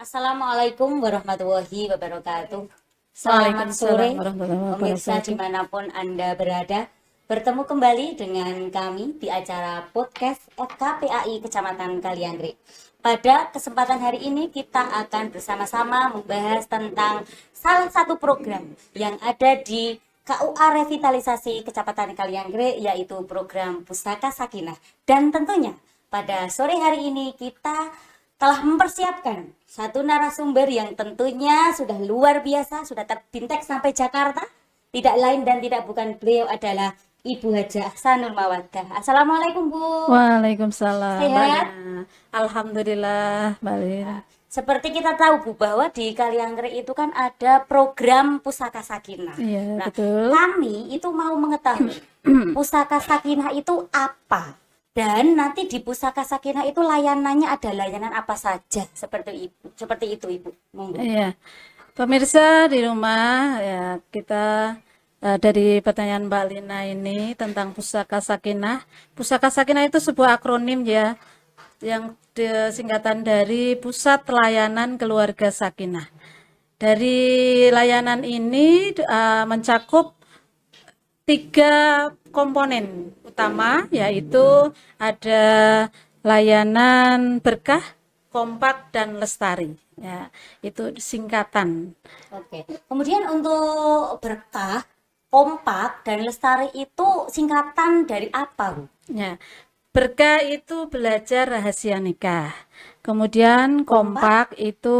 Assalamualaikum warahmatullahi wabarakatuh. Selamat Waalaikumsalam sore, warahmatullahi pemirsa wabarakatuh. dimanapun Anda berada. Bertemu kembali dengan kami di acara podcast FKPAI Kecamatan Kalianggrek. Pada kesempatan hari ini kita akan bersama-sama membahas tentang salah satu program yang ada di KUA Revitalisasi Kecamatan Kalianggrek, yaitu program Pustaka Sakinah. Dan tentunya pada sore hari ini kita telah mempersiapkan satu narasumber yang tentunya sudah luar biasa, sudah terbintek sampai Jakarta. Tidak lain dan tidak bukan, beliau adalah Ibu Hajah Ahsanul Mawaddah. Assalamualaikum, Bu. Waalaikumsalam. Sehat? Alhamdulillah, Mbak. Seperti kita tahu, Bu, bahwa di Kalianggrek itu kan ada program Pusaka Sakinah. Iya, Nah, betul. kami itu mau mengetahui Pusaka Sakinah itu apa? Dan nanti di Pusaka Sakinah itu layanannya ada layanan apa saja? Seperti itu, Ibu. Monggo. Iya. Pemirsa di rumah, ya kita dari pertanyaan Mbak Lina ini tentang Pusaka Sakinah. Pusaka Sakinah itu sebuah akronim ya, yang singkatan dari Pusat Layanan Keluarga Sakinah. Dari layanan ini mencakup 3 komponen utama, yaitu ada layanan berkah, kompak, dan lestari. Ya, itu singkatan. Oke. Kemudian untuk berkah, kompak, dan lestari itu singkatan dari apa, Bu? Ya, berkah itu belajar rahasia nikah. Kemudian kompak itu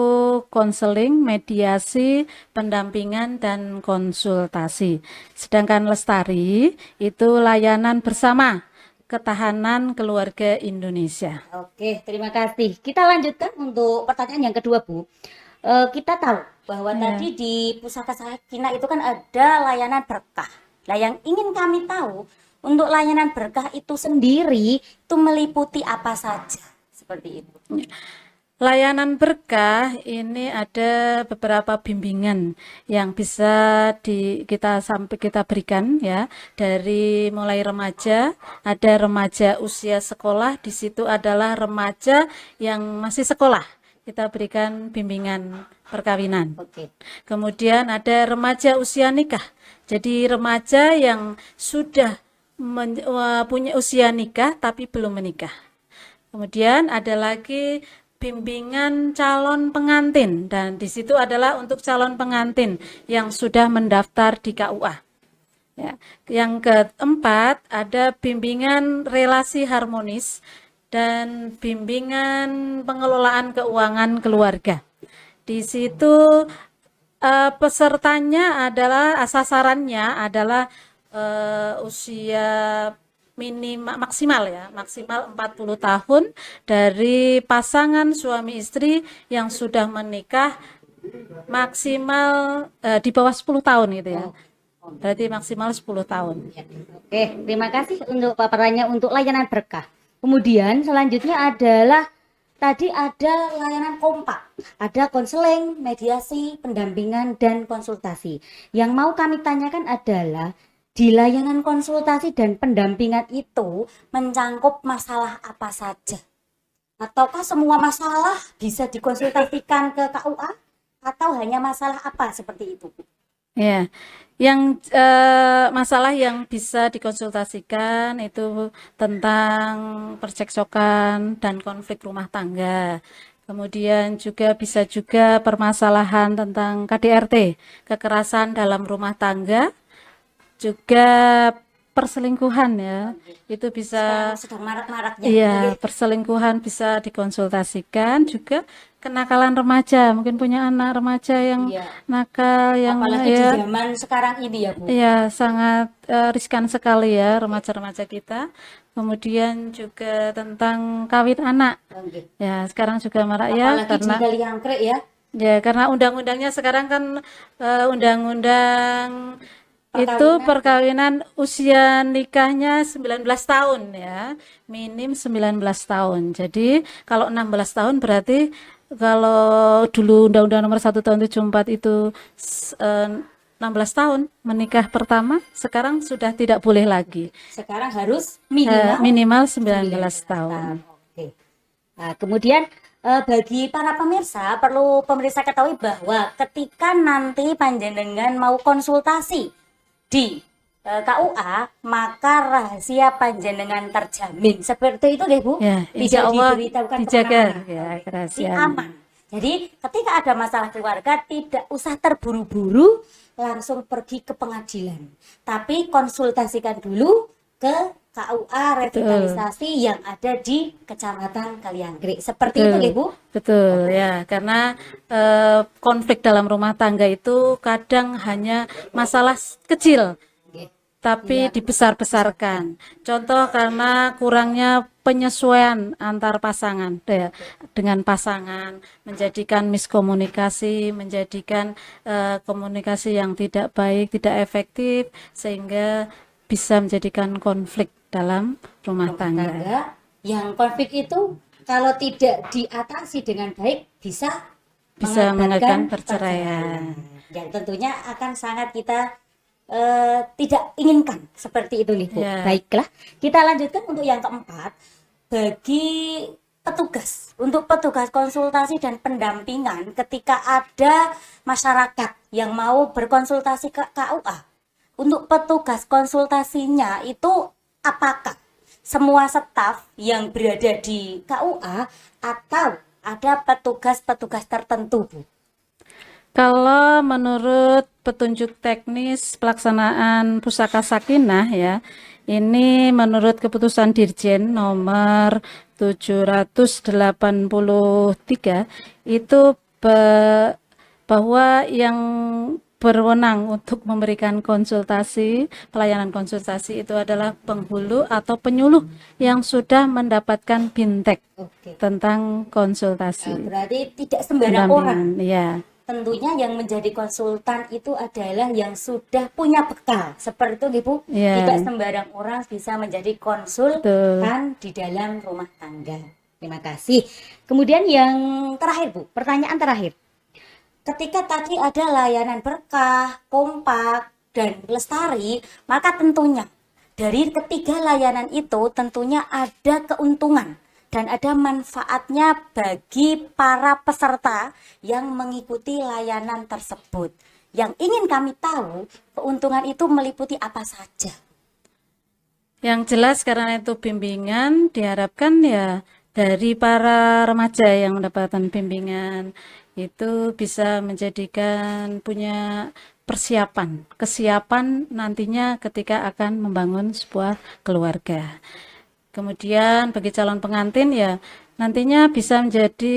konseling, mediasi, pendampingan, dan konsultasi. Sedangkan lestari itu layanan bersama, ketahanan keluarga Indonesia. Oke, terima kasih. Kita lanjutkan untuk pertanyaan yang kedua, Bu. Kita tahu bahwa tadi di Pusaka Sakinah itu kan ada layanan berkah. Nah, yang ingin kami tahu, untuk layanan berkah itu sendiri itu meliputi apa saja? Seperti itu. Layanan berkah ini ada beberapa bimbingan yang bisa kita berikan ya, dari mulai remaja, ada remaja usia sekolah, di situ adalah remaja yang masih sekolah. Kita berikan bimbingan perkawinan. Oke. Kemudian ada remaja usia nikah. Jadi remaja yang sudah punya usia nikah tapi belum menikah. Kemudian ada lagi bimbingan calon pengantin, dan di situ adalah untuk calon pengantin yang sudah mendaftar di KUA. Ya. Yang keempat ada bimbingan relasi harmonis dan bimbingan pengelolaan keuangan keluarga. Di situ pesertanya adalah sasarannya adalah usia maksimal 40 tahun dari pasangan suami istri yang sudah menikah, maksimal di bawah 10 tahun gitu ya. Berarti maksimal 10 tahun. Oke, terima kasih untuk paparannya untuk layanan berkah. Kemudian selanjutnya adalah tadi ada layanan kompak, ada konseling, mediasi, pendampingan, dan konsultasi. Yang mau kami tanyakan adalah di layanan konsultasi dan pendampingan itu mencangkup masalah apa saja? Ataukah semua masalah bisa dikonsultasikan ke KUA? Atau hanya masalah apa seperti itu, Bu? Ya, yang masalah yang bisa dikonsultasikan itu tentang percekcokan dan konflik rumah tangga. Kemudian bisa juga permasalahan tentang KDRT, kekerasan dalam rumah tangga, juga perselingkuhan ya. Itu bisa Sedang marak-maraknya. iya, perselingkuhan bisa dikonsultasikan, juga kenakalan remaja, mungkin punya anak remaja yang Iya. nakal, yang Apalagi di ya, zaman sekarang ini ya, Bu. ya sangat riskan sekali ya remaja-remaja kita. Kemudian juga tentang kawin anak. Oke. Ya, sekarang juga marak ya, Apalagi di Kalianggrek ya. karena undang-undangnya sekarang kan undang-undang itu perkawinan usia nikahnya 19 tahun ya, minim 19 tahun. Jadi kalau 16 tahun berarti, kalau dulu Undang-Undang Nomor 1 Tahun 74 itu 16 tahun menikah pertama, sekarang sudah tidak boleh lagi. Sekarang harus minimal Minimal 19 tahun. Oke. Nah, kemudian bagi para pemirsa, perlu pemirsa ketahui bahwa ketika nanti panjenengan mau konsultasi di KUA, maka rahasia panjenengan terjamin. Seperti itu deh Bu. Ya, Tidak insya Allah diberitahukan dijaga kemana-mana. ya Jadi kerahasiaan. aman. Jadi ketika ada masalah keluarga, tidak usah terburu-buru langsung pergi ke pengadilan. Tapi konsultasikan dulu ke KUA revitalisasi yang ada di Kecamatan Kalianggrek. Seperti itu deh Bu. Betul ya, karena konflik dalam rumah tangga itu kadang hanya masalah kecil, tapi dibesar-besarkan. Contoh karena kurangnya penyesuaian antar pasangan ya, dengan pasangan, menjadikan miskomunikasi, menjadikan komunikasi yang tidak baik, tidak efektif, sehingga bisa menjadikan konflik dalam rumah tangga. Yang konflik itu kalau tidak diatasi dengan baik bisa mengakibatkan perceraian. Dan tentunya akan sangat kita tidak inginkan seperti itu nih Bu. Ya. Baiklah, kita lanjutkan untuk yang keempat. Bagi petugas, untuk petugas konsultasi dan pendampingan ketika ada masyarakat yang mau berkonsultasi ke KUA, untuk petugas konsultasinya itu apakah semua staf yang berada di KUA atau ada petugas-petugas tertentu Bu? Kalau menurut petunjuk teknis pelaksanaan Pusaka Sakinah ya, ini menurut keputusan Dirjen nomor 783 itu bahwa yang berwenang untuk memberikan konsultasi, pelayanan konsultasi itu adalah penghulu atau penyuluh yang sudah mendapatkan bintek tentang konsultasi. Berarti tidak sembarang orang. Ya. Tentunya yang menjadi konsultan itu adalah yang sudah punya bekal. Seperti itu Bu. Ya. Tidak sembarang orang bisa menjadi konsultan di dalam rumah tangga. Terima kasih. Kemudian yang terakhir Bu, pertanyaan terakhir. Ketika tadi ada layanan berkah, kompak, dan lestari, maka tentunya dari ketiga layanan itu tentunya ada keuntungan dan ada manfaatnya bagi para peserta yang mengikuti layanan tersebut. Yang ingin kami tahu, keuntungan itu meliputi apa saja? Yang jelas karena itu bimbingan diharapkan ya dari para remaja yang mendapatkan bimbingan itu bisa menjadikan punya kesiapan nantinya ketika akan membangun sebuah keluarga. Kemudian bagi calon pengantin ya nantinya bisa menjadi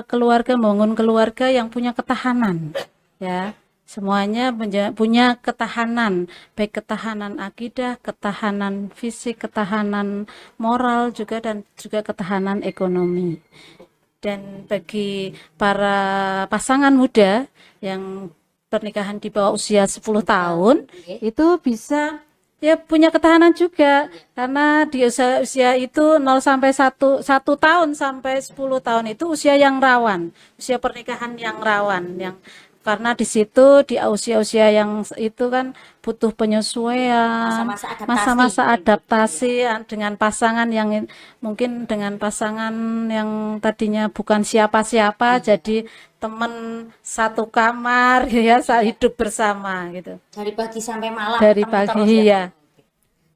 keluarga, membangun keluarga yang punya ketahanan ya. Semuanya punya ketahanan, baik ketahanan akidah, ketahanan fisik, ketahanan moral juga dan juga ketahanan ekonomi. Dan bagi para pasangan muda yang pernikahan di bawah usia 10 tahun itu bisa ya punya ketahanan juga karena di usia itu 0 sampai 1 tahun sampai 10 tahun itu usia yang rawan, usia pernikahan yang rawan yang karena di situ di usia-usia yang itu kan butuh penyesuaian, masa-masa adaptasi dengan pasangan yang mungkin dengan pasangan yang tadinya bukan siapa-siapa jadi teman satu kamar ya hidup bersama gitu. Dari pagi sampai malam. Dari pagi ya.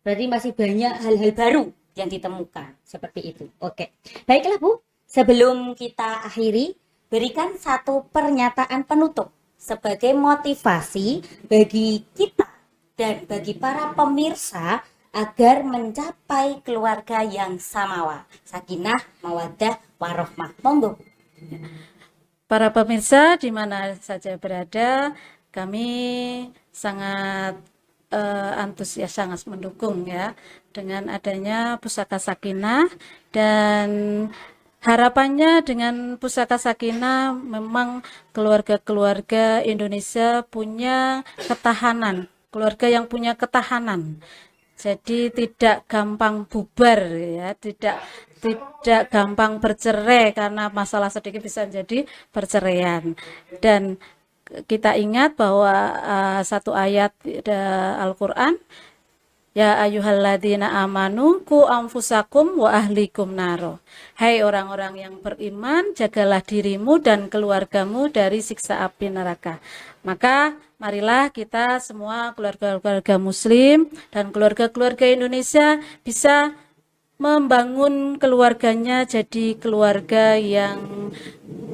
Berarti masih banyak hal-hal baru yang ditemukan seperti itu. Oke, baiklah Bu. Sebelum kita akhiri, berikan satu pernyataan penutup sebagai motivasi bagi kita dan bagi para pemirsa agar mencapai keluarga yang samawa, sakinah, mawaddah, warohmah. Monggo. Para pemirsa di mana saja berada, kami sangat antusias, sangat mendukung ya dengan adanya Pusaka Sakinah dan harapannya dengan Pusaka Sakinah memang keluarga-keluarga Indonesia punya ketahanan, keluarga yang punya ketahanan. Jadi tidak gampang bubar ya, tidak gampang bercerai karena masalah sedikit bisa menjadi perceraian. Dan kita ingat bahwa satu ayat Al-Qur'an Ya ayyuhalladzina amanu qu anfusakum wa ahlikum naro. Hai orang-orang yang beriman, jagalah dirimu dan keluargamu dari siksa api neraka. Maka marilah kita semua keluarga-keluarga muslim dan keluarga-keluarga Indonesia bisa membangun keluarganya jadi keluarga yang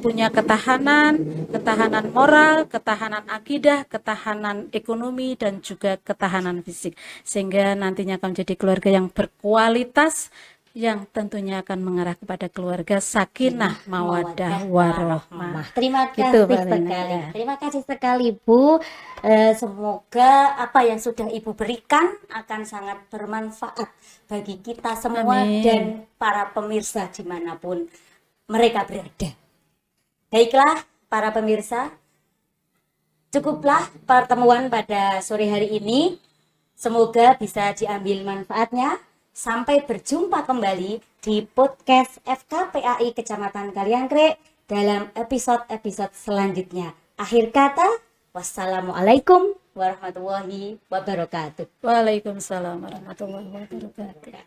punya ketahanan moral, ketahanan akidah, ketahanan ekonomi, dan juga ketahanan fisik. Sehingga nantinya akan menjadi keluarga yang berkualitas, yang tentunya akan mengarah kepada keluarga sakinah, mawaddah, warahmah. Terima Gitu, kasih Mbak Lina. sekali. Terima kasih sekali Bu. Semoga apa yang sudah Ibu berikan akan sangat bermanfaat bagi kita semua Amin. dan para pemirsa dimanapun mereka berada. Baiklah para pemirsa, cukuplah pertemuan pada sore hari ini. Semoga bisa diambil manfaatnya. Sampai berjumpa kembali di podcast FKPAI Kecamatan Kaliangkrek dalam episode-episode selanjutnya. Akhir kata, wassalamualaikum warahmatullahi wabarakatuh. Waalaikumsalam warahmatullahi wabarakatuh.